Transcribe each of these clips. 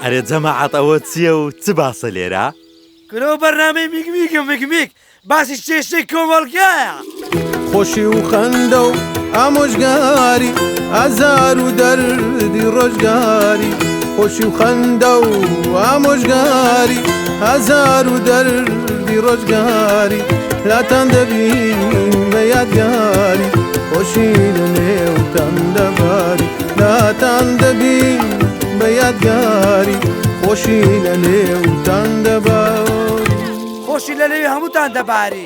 ئەرێ جەماعەت ئەوە چییە و چ باسە لێرە؟ کرۆ بەرنامەی میگمیک باسی چێشتەی کۆمەڵگایە خۆشی و خەندە و ئامۆژگاری ئازار و دەردی ڕۆژگاری خۆشی و خەندە و ئامۆژگاری ئازار و دەردی ڕۆژگاری لاتان دەبین بە یادگاری خۆشی لە نێوتان دەباری لاتان دەبین بە یادگاری خۆشی لە نێوتان دەباری خۆشی لە لێوی هەمووتان دەباری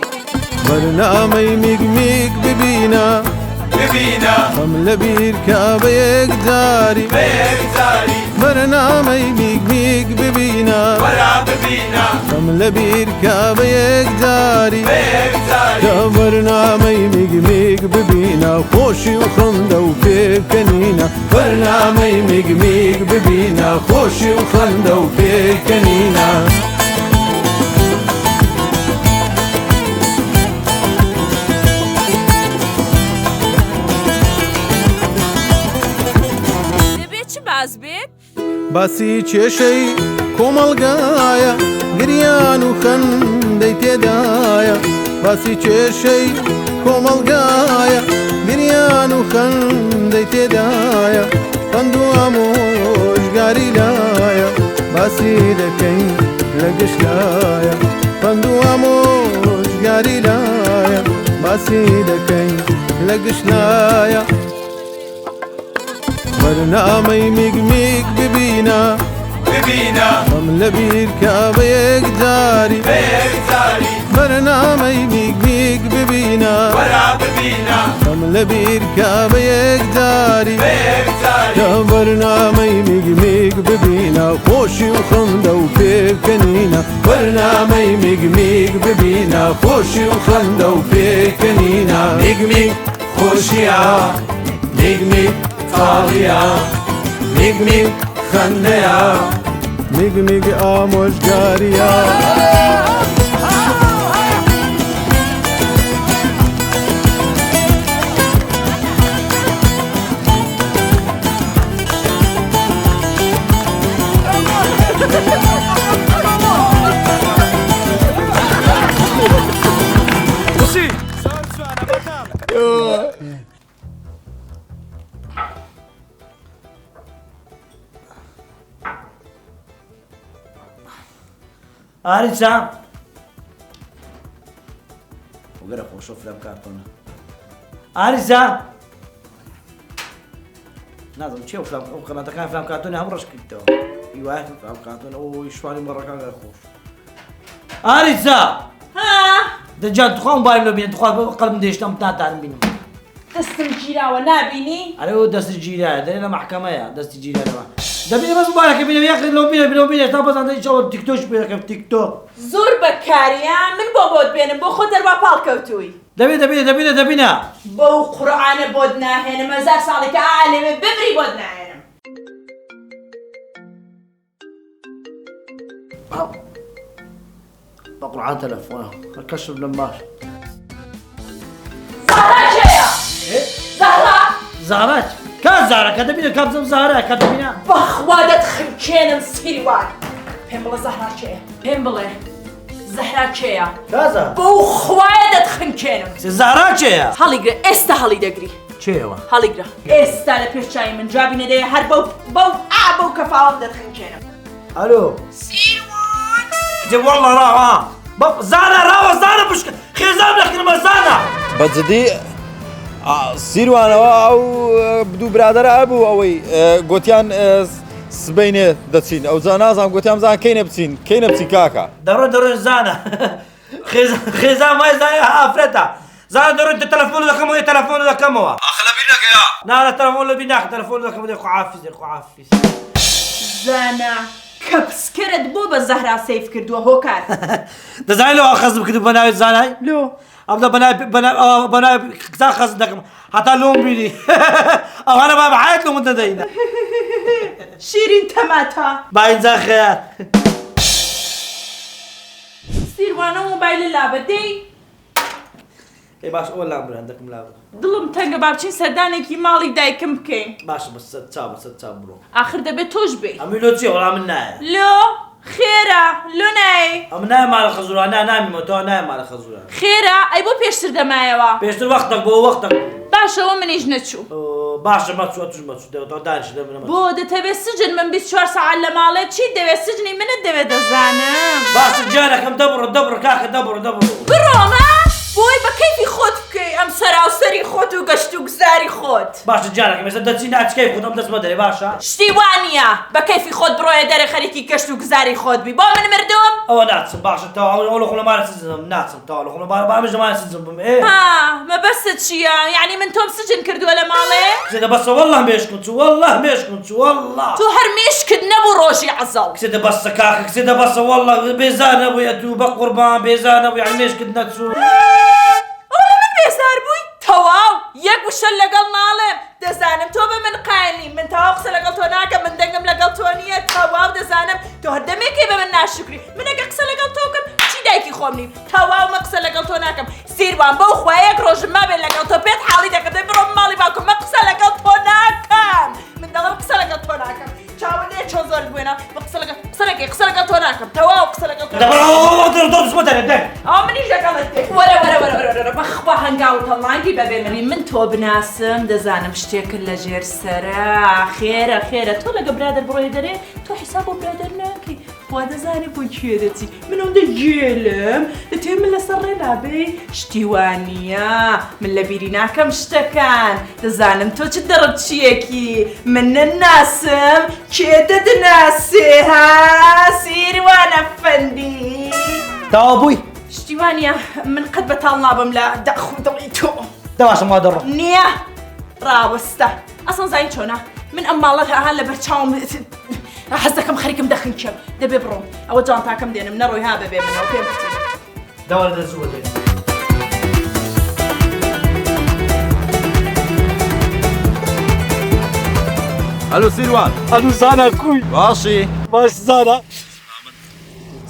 بەرنامەی میگمیگ ببینە خەم لە بیرکە بە یەکجاری بەرنامەی میگمیگ ببینە خەم لە بیرکە بە یەکجاری کە بەرنامەی میگمیگ ببینە خۆشی و خەندە و پێکەنینە بەرنامەی میگمیگ ببینە خۆشی و خەندە و پێکەنینە باسی کێشەی کۆمەڵگایە گریان و خەندەی تێدایە باسی کێشەی کۆمەڵگایە گریان و خەندەی تێدایە خەند و ئامۆژگاری لایە باسی دەکەین لە گشتایە خەند و ئامۆژگاری لایە باسی دەکەین لە گشتایە بەرنامەی میگمیگ ببینە خەم لە بیرکە بە یەکجاری بەرنامەی میگمیگ ببینە خەم لە بیرکە بە یەکجاری کە بەرنامەی میگمیگ ببینە خۆشی و خەندە و پێکەنینە بەرنامەی میگمیگ ببینە خۆشی و خەندە و پێکەنینە میگمیگ خۆشیە میگمیگ تاڵیە میگمیگ خەندەیە میگمیگ ئامۆژگاریە ئاریچا وەگەرە خۆشە فرام کارتۆنە ئاریزا نازم چێ ئەو قەناتەکان فرام کارتۆنی هەم ڕەش کردەوە هیوایە فرام کارتۆنە ئەوی شوانی مەڕەکان گەر خۆش ئاریزا دەجان توخوا موبایل لە بینێ توخوا قەلم دێشتم تاتان بینم دەستم گیراوە نابینی؟ ئەرێ ئەو دەستی گیرایە دەرێ لە مەحکەمەیە دەستی گیرایەوە دەبینە بەس موبایلەکە بینێ یەقێ لەو بینێ تا بەزانە ئینشاڵڵا تیکتۆش پێ دەکەم تیکتۆ زۆر بەکاریە من بۆت بێنم بۆ خۆت دەروا پاڵکەوتووی دەبینە بەو قورئانە بۆت ناهێنم هەزار ساڵێکە عالێمێ بمری بۆت ناهێنم بە قورئان تەلەفۆنە هەرکەشم لەم باش زارا کێیە؟ زارا کات زارا کە دەبینە کابزم زارا کە دەبینە بەخوا دەتخمکێنم سیروان پێم بڵێ زەهرا کێیە پێم بڵێ زەهرا کێیە کازە بەو خوایە دەتخمکێنم زارا کێیە هەڵیگرە ئێستا هەڵی دەگری چێوە هەڵیگرە ئێستا لە پێشچای من جوابی نەدەیە هەر بەو کەفاوەم دەتخمکێنم ئەلۆ سیروان جێ وەڵڵا ڕاوە زانە ڕاوە زانە بشکە خێزان لەکردمە زانە بەجددی سیروانەوە ئەو دوو برادەرە هەبوو ئەوەی گوتیان سبەینێ دەچین ئەو جا نازانم گوتیان زان کەینە بچین کاکە دەڕۆن زانە خێزان وای زانە ئافرەتە زانە دەڕۆن تەلەفۆن دەکەمەوە تەلەفۆن دەکەمەوە ئاخە لە بیر نەکەیا نا لە تەلەفۆن لە بیر ناکە تەلەفۆن دەکەمەوە خوعافیز زانە کە پسکرت بۆ بە زەهرا سەیف کردووە هۆکار دەزانێت لەوە خەزم کردو بە ناوی زانای لۆ ئەمدا بە ناوی کتاب خەزم دەکەم هەتا لۆم بینی ئەوانە با بەحایەت لۆم دەدەینە شیرین تەماتە با ئینجا خەیار سیروانە مۆبایلە لابەدەی اي باش اول لامبر عندك ملاوي دڵم تەنگە با بچین سەردانێکی ماڵی دایکم بکەین باش بس ست چاو برو آخر دەبێت تۆش بێ ئەمی لۆ چی وەڵام من نایە لۆ خێرە لۆ نایە ئەم نایە مالە خەزووران نامیمەوە تۆ نایە مالە خەزووران خێرە ئەی بۆ پێشتر دەمایەوە پێشتر وەختێک بۆ وەختێک باشەوە منیش نەچوو باشە مەچوە توش مەچوو دەوێتەوە دانیش لە بۆ دەتەوێت سجن من 24 ساعت لە ماڵێ چی دەوێت سجنی منت دەوێت دەزانم باشە جارەکەم دەبڕ کاکە دەبڕ بڕۆمە بۆی بە کەیفی خۆت بکەی ئەم سەراوسەری خۆت و گەشت و گزاری خۆت باشە جارەکەم ێستا دەچی ناچکەی خۆتم دەستمە دەرێ باشە شتی وانە بە کەیفی خۆت بڕۆیە دەرە خەریکی گەشت و گزاری خۆت بی بۆ من مردوم ئەوە ناچم باشە تاوە لە خۆڵەمانە سزم ناچم تاوە لە خۆڵە بامش دەمانە سزم بم مەبەستت چییە یعنی من تۆم سجن کردووە لە ماڵێ کسێتە بەسە وەڵڵا مێشکم چوو وەڵڵا مێشکم چوو وەڵڵا تو هەر مێشکت نەبوو ڕۆژی عەزەڵ کسێتە بەسە کاکە کسێتە بەسە وەڵڵا بێزار نەبوویە تو بە قوربان بێزار نەبووی یعنی مێشکت نەچوو بێزار بووی تەواو یەک وشە لەگەڵ ناڵێم دەزانم تۆ بە من قاینی من تەواو قسە لەگەڵ تۆ ناکەم من دەنگم لەگەڵ تۆ نییە تەواو دەزانم تۆ هەردەمێکی بە من ناشکری من ئەگە قسە لەگەڵ تۆ بکەم چی دایکی خۆم نیم تەواو مە قسە لەگەڵ تۆ ناکەم سیروان بەو خوایەک ڕۆژم مابێت لەگەڵ تۆ پێت حاڵی دەکەم بڕۆم ماڵی باوکم مە قسە لەگەڵ تۆ ناکەم من دەڵم قسە لەگەڵ تۆ ناکەم چاوە لێ چۆ زۆر بوێنە بە قسە لەگەڵ تۆ ناکەم تەواو قسە لەگەڵ تۆ ئەو منیش لەگەڵت دێ وەرە بەخوا هەنگاوتە ڵانگی بەبێ منی من تۆ بناسم دەزانم شتێکت لە ژێر سەرا خێرە تۆ لەگە برادر بڕۆی دەرێ تۆ حیساب بۆ برادر ناکەی وا دەزانێ بۆ کوێ دەچی من ئەوەندە گێلم دەتوێ من لەسەر ڕێلابێ شتی وانە من لە بیری ناکەم شتەکان دەزانم تۆ چ دەڕەچیەکی من نەناسم کێ دەدناسێ ها سیروان ئەفەندی تاوا بووی شتی وانە من قەت بەتاڵ نابم لە داخ و دڵی تۆ دەواشم وا دەڕۆ نییە ڕاوەستە ئەسڵ زین چۆنە من ئەم ماڵەت هەها لە بەرچاوم حەز دەکەم خەریکم دەخنکەم دەبێ بڕۆم ئەوە جانتاکەم دێنم نەڕۆی ها بەبێ منەوە پێم بچێت دەوە دەزووە دێن ئەلو سیروان ئەلو زانە کوی باشی باش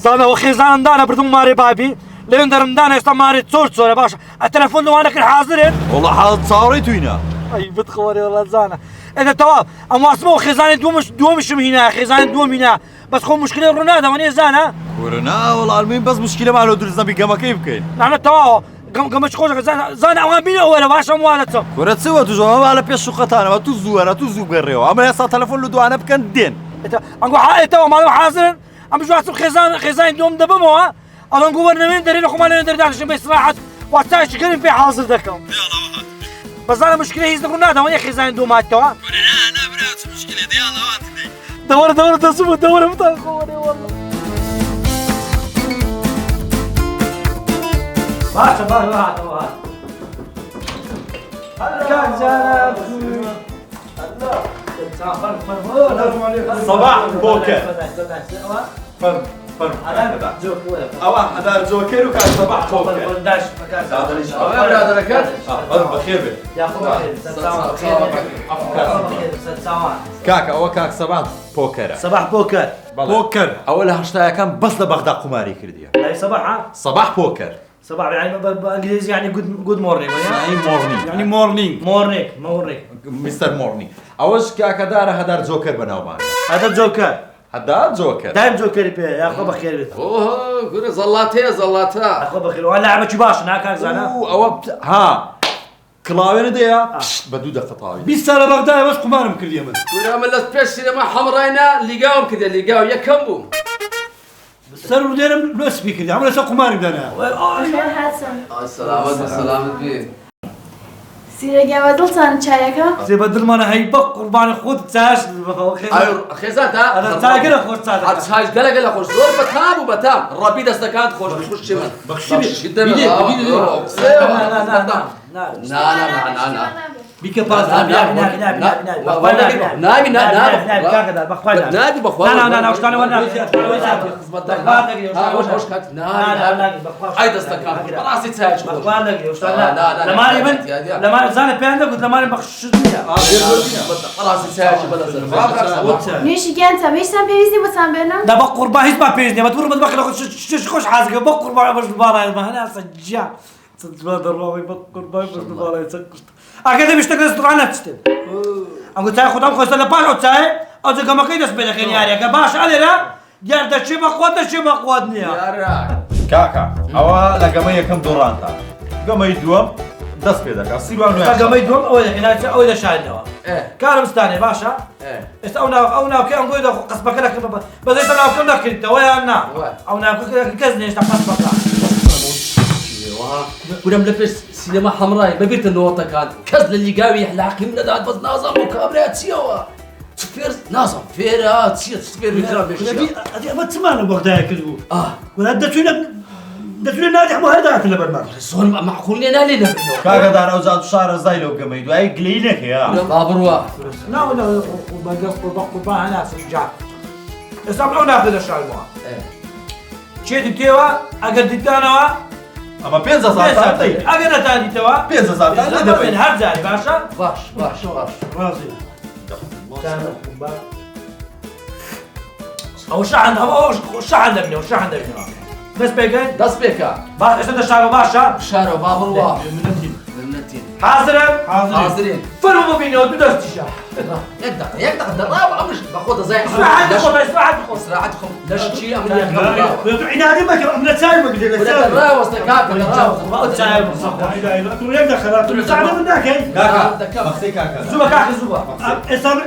زانەوە خێزانمدانە بردم مارێ بابی لەوێن دەرمدانە ئێستا مارێ چۆر چۆرە باشە ئەتەلەفۆن لەوانە کرد حازرێن وڵە حاڵ چاوەڕێی توینە ئەی بتخۆرێ وڵات زانە ئێدە تەواو ئەم واسمەوە خێزانی دووەمشم هینا خێزانی دووەم هینا بەس خۆ مشکلەی ڕوونادەوە نێ زانە کورنا وڵالمین بەس مشکلەمان دروست نەبی گەمەکەی بکەین نانە تەواوە گەمەش خۆشەکە زانە ئەوان بینە وەرە باشەم وانەچە کورە چوە توژەوە لە پێش شوقەتانەوە تو زووەرە تو زوو بگەڕێەوە ئەمە ئێستا تەلەفۆن لە دوانە بکەن دێن ئەنگۆ حائێتەوە ماڵەوە حازرن ئەم جواتم خێزانی دووەم دەبمەوە ئەڵەن گوەرنەوێن دەرێ لە خۆمان لەوێن دەردانشم بە ئیستراحەت واتایشی کردن پێ حازر دەکەم بەزانە مشکلەی هیچ ڕوونادەوە یە خێزانی دووماتەوە دەوەرە دەسووە دەوەرە بتان خۆوەرێ وەڵڵا باشە هاتەوە صباح بوكر ئەوە هەدار جۆکر و کار صباح بوكر برادەرەکەت بەخێر بێت کاکە ئەوە کاک سەباح پۆکەرە صباح بوكر پۆکەر ئەوە لە هەشتایەکان بەس لە بەغدا قوماری کردیە لا صباح صباح پۆکەر صباح يعني بالانجليزي يعني جود مورنينج يعني مورنينگ مورنينگ مستر مورنينگ ئەوەش کاکەدارە هەدار جۆکر بەناومان هذا جوكر هەدار جۆکر دايم جوكر بيه يا اخو بخير بيه اوه قول زلاتا اخو بخير ولا لعبه باش هناك زانا ئەوە ها کڵاوێنە دەیە بە دوو دەقەتاوی 20 سنه بغداد واش قمارم كردي من قول من لسبيش سينما حمراينا لقاهم كذا لقاو يكم بوم سر وديرم لو سبيكر عمل سوق قماري بدنا سلامت بيه سیرەگەوە دڵتان چایەکە؟ زي بدل ما انا هي بق قربان خود تاش خێزات انا تاجر خوش تاجر هاش قلق خوش زور بتام وبتام ربي دستكات خوش بخش من بخشي لا بيك باز نابي نادي بخوال لا وش ثاني وانا هاي دستكات راسي تاج لما زانه بياندك قلت لما بخش راسي تاج بلا نوێشیگیانتە مەیشتان پێویستی بۆتان بێنم؟ ده بق قربان هیچ ما بيجني ما تقول بدك خوش حازق بق قربان باش بالبارا ما هنا سجا تتبادر الله يبقر ما يبقر الله يسكر أكيد بيشتغل استرانة تشتغل أقول تاي خدام خوي سنة باش أو تاي أو تجا ما كيدس بينك يعني كباش على لا جرد شيء مقود شيء مقودني کاکە ئەوە لە گەمە یەکەم دۆڕانتە گەمەی دووەم دەست پێ دەکات سیروان گەمەی دووەم ئەوەی دەشاردنەوە کارمستانێ باشە ئێستا ئەو ناوکە ئەنگۆی قەسبەکە دەکەم بەزەی ناوکەم نەکردیتەوە یان نا ئەو ناوکە کەس نێشتا قەسبەکە ولم لبس سينما حمراء ما بيت النوطة كان كذل اللي قاوي يحلاقي من هذا بس نازم وكاميرات سيوا تفير نازم فيرات سيا تفير بيجرب هذه ما تسمعنا وقتها كذبوا ولا دتونا نادي مهردات ولا برنامج صون معقول لنا لنا کاکەدار ئەو زاد شارە زای لەو گەمەی دوایی گلەی نەکەیا بابروا لا قربان ناس رجال استعملوا ناخذ الشالموا شيء ديتوا اگر ديتانوا ئەمە 5,000 اگر نتاديتوا 5,000 دەبێت هەر جاری باشە باش رازي او شحن او شحن دبني وشحن دبني بس بيجن داس بيكا باش اسد الشارع باشا شارو بابروا من النتين حاضرين فرموا بيني ودوست الشاح يقدر الدراوة أمش باخذها زي صراحتكم ليش شيء أمر عنادي ما كان أمر تسايم قدر ولا الدراوة استكاك الدراوة تسايم أنتم ليه دخلت مساعدة من ذاك کاکە بەخسەی کاکە زوبا كاك زوبا إصابة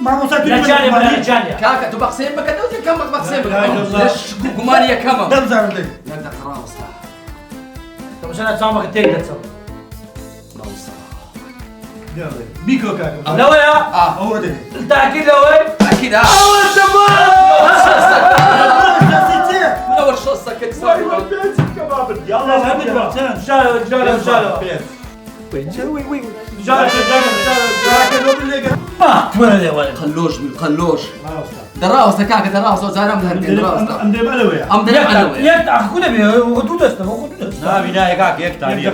ما مساعد رجالي كاكا تو بقسم بك دوزي كم بقسم بك ليش قمانية كم دم زارد يقدر الدراوة طب عشان أتسامك تقدر تسوي بيكو كاكا لويا هو ده التأكيد لوي أكيد أول شباب أول شو سكت يلا فهمت شالو خلوش دراوس كاكا دراوس وزارم لهندين دراوس أمدرب ألويا يقطع كله بيه وخدود لا بداية كاكا يكتاني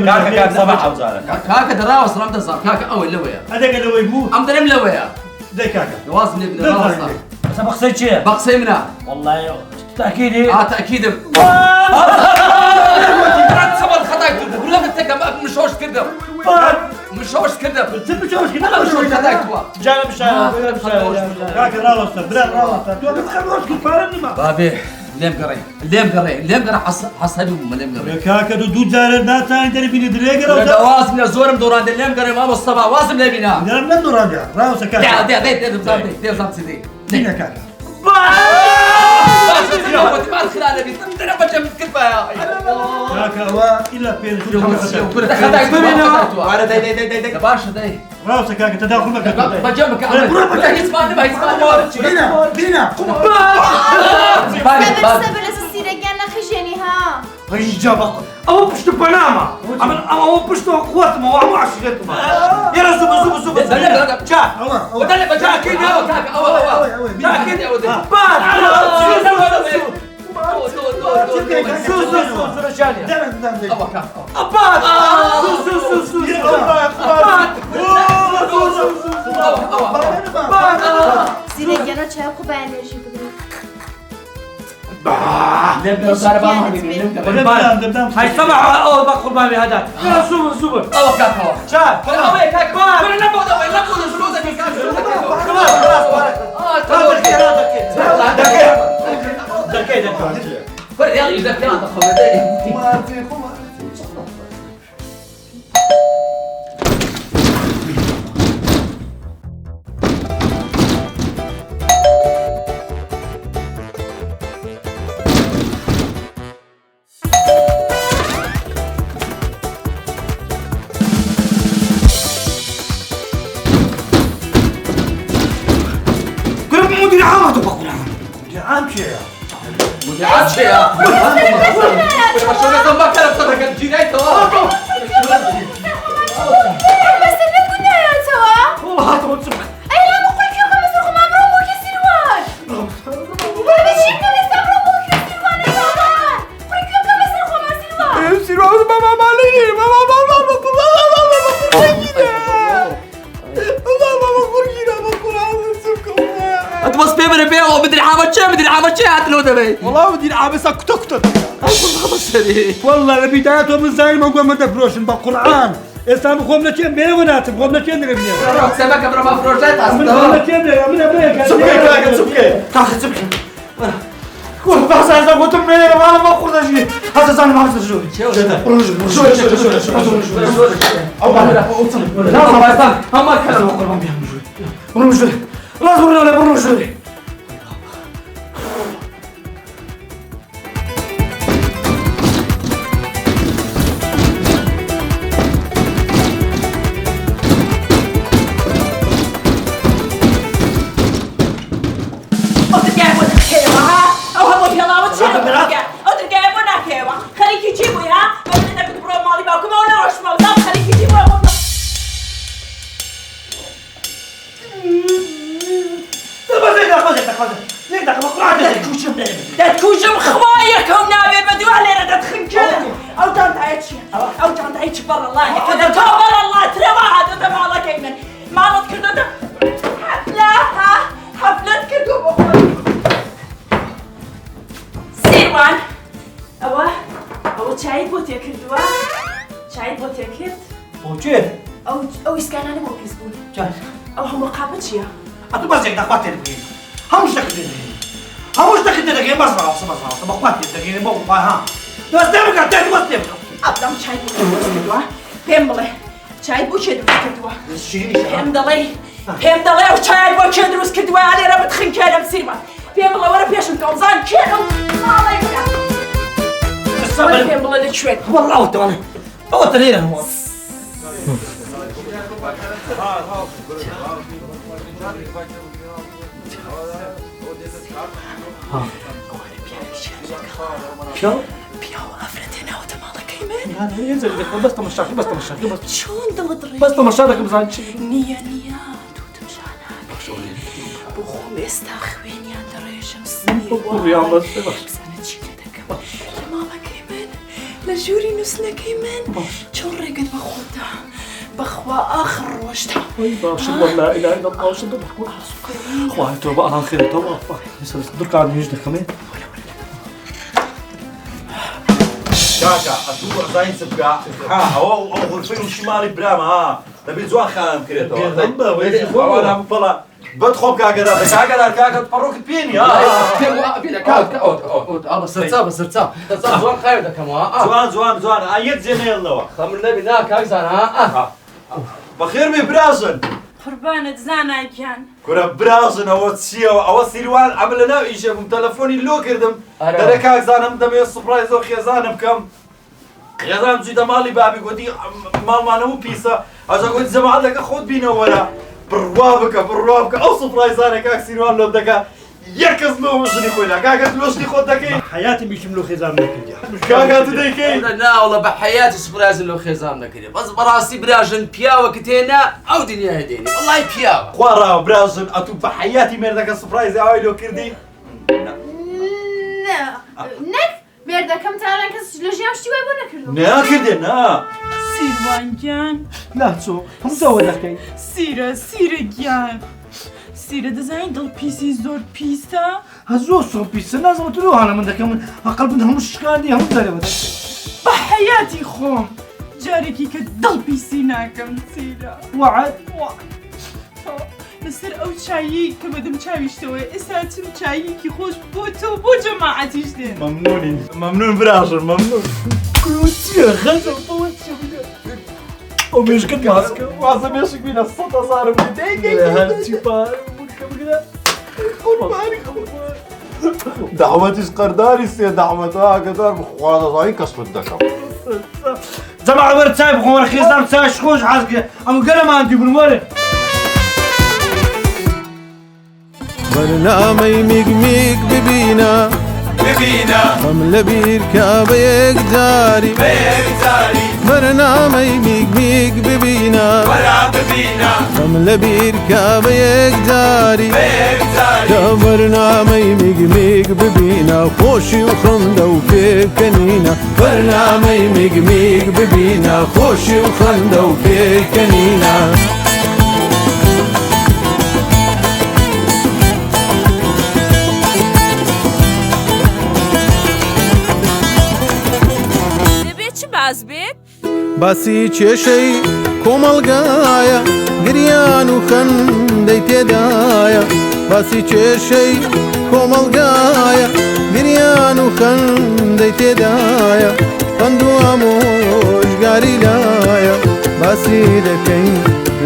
كاكا سبع أوزارك كاكا دراوس رمض الزار كاكا أول لويا هذاك اللي يبوه أمدرم لويا زي كاكا لوازم نبني دراوس بس بقصد شيء بقسمنا والله تأكيدي تأكيد سبب خطأك ولا بتكلم مشوش كده مشوش كده مشوش كده مشوش خطأك جانا بشاي كاكا راوستر بلا راوستر تو بتخلوش كفارني ما بابي ليم قري حسبي ما ليم قري كاكا دود زار ناتا انت بيني دريجر وازم لزورم دوران ليم قري ما مصطفى وازم لبينا لا دوران راوس كاكا دي سيدي دينا كاكا ما الخلال بي ترى بجم كفايه يا كاكا والا بين وانا داي باشا داي راوس كاكا تداخل مكان بجمك اسمعني ما بينا هاي جابك أو بشتو بناما أو بشتو قوات ما وعمو عشرة ما يلا زوب جا ودلي بجا كده جا كده بان هاي سبعة أول بقول ما بهذا يلا سوبر أو كاكا شا أو كاكا ولا نبغى فلوسك مدير عام تبقى مدير عام شيء عاد يا شلون كم بكره صدق الجنايه توا بس اللي كنا يا توا والله هاتوا تسمع اي لا بقول فيكم مسرخوا ما برومو كسروان بس شكل يستبرمو كسروان يا بابا قول فيكم مسرخوا ما سروان سروان ماما مالي ماما انت بس بيبر بيع ومدري عامل شيء هات له دبي والله مدير عام سكتكتك والله لبدايته من زي ما قوم دفروشن بالقرآن استام قوم لكن بيه وناتب قوم لكن نبني سمك ابرا مفروشات من اصلا لكن من ابيك سبكي تاخذ سبكي كل بحث هذا قلت من انا ما اخذ شيء هذا انا ما اخذ شيء لا ما هم كانوا قربان بهم شوي لازم شوي تكوشم خوايك او نابي بدو علينا تدخن كذا او جانت عيتش برا الله كذا تو برا الله ترى واحد هذا مالك ايمن مالك كذا حفلة كذا بخوي سيروان او شاي بوتي كردوا شاي بوتي كرد وجه او اسكان انا مو كسبون جان او هم رقابتش يا اتو بس هيك دخلت الجيم همش دخلت بس بقوات الجيم بقى ها بس دمك بس دمك ابدام شاي بوتي كردوا بيمبلي شاي بوتي كردوا بيمبلي او شاي بوتي كردوا علي راه بتخن كلام سيروان بيمبلي ورا بيش نكوزان كيلو ما عليك بيمبلي لتشويت والله وتوانا هو تلينا هو شو؟ بيو افرتنا وتمالك ايمن هذا ينزل بس تمشاك بس شون دلدري بس تمشاك بزان نيا توت مشانك بخوم استخوين يا دريشم سني يا بس سنة شيلتك يا مالك ايمن لجوري نسلك ايمن شون رقد بخوتها بخوا اخر روشتها اشهد ان لا اله الا الله واشهد ان محمد رسول الله خواه توبه اخر توبه يسال صدرك عن يجدك كمان كاكا أتوقع زين سبقة أو غرفين وشمالي برام ها تبي زوان خام كريتو أنا بطلع بدخل كاكا ده كاكا تفرق بيني ها بينا كاو بس زوان خايف ده كمان زوان أيد زين الله خمرنا بنا كاكزان ها بخير من برازن قربانة زانا كان كرة برازن أو تسيو أو سيروان عملنا إيش من تلفوني لو كردم دركاك زانم دمي السبرايز أو خيزانم كم خيزانم زيد مالي بابي قدي مال ما نمو بيسا أجا قلت زمان لك خود بينا ورا بروابك أو سبرايز أنا كاك سيروان لو بدك يكز لو مجني خوينا كاك تلوشني خود دكي حياتي بيشملوا خزام نكدي كاك تديكي لا والله بحياتي سبراز لو خزامنا كده بس براسي براجن بياوة كتينا او دنيا هديني والله بياوة خوارا برازن أتو بحياتي مردك السبرايز أوي لو كردي نك مردا كم تعالى كس لجيام شتي وين كردو نا كردي نا سيروان كان لا تسوق هم سووا لك سيرة كان سيرة دزاين دل بيسي زور بيسا هزو صوب بيس لازم تروح انا من ذاك من قلب انهم مش كاندي هم زلمه بحياتي خوم جاركي كدل بيسي ناكم سيرة وعد لسر او شايي كمدم شاي اشتوي اساتم شايي كي خوش بوتو بو جماعتي جدين ممنون برازن ممنون كروتي خزو طوتي ومش قد ماسك وعصب يشك بينا الصوت صار بديك هالتي بار دعوتي قرداري سي دعوتها قدر بخوانا صاين كسب الدكم جماعة ورد سايب خوار خيزام ساش خوش حاسك اما قال ما عندي بالورد برنامج ميق ببينا حملة بيركب يقداري برنامج ميق ببينا حملة بيركب يقداري يا برنامج ميق ببينا خوشي وخندة وفي كنينة برنامج ميق ببينا خوشي وخندة وفي كنينة باسی کێشەی کۆمەڵگایە گریان و خەندەی تێدایە باسی کێشەی کۆمەڵگایە گریان و خەندەی تێدایە خەند و ئامۆژگاری لایە باسی دەکەین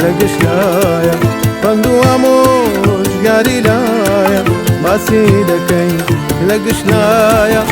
لە گشتایە خەند و ئامۆژگاری لایە باسی دەکەین لە گشتایە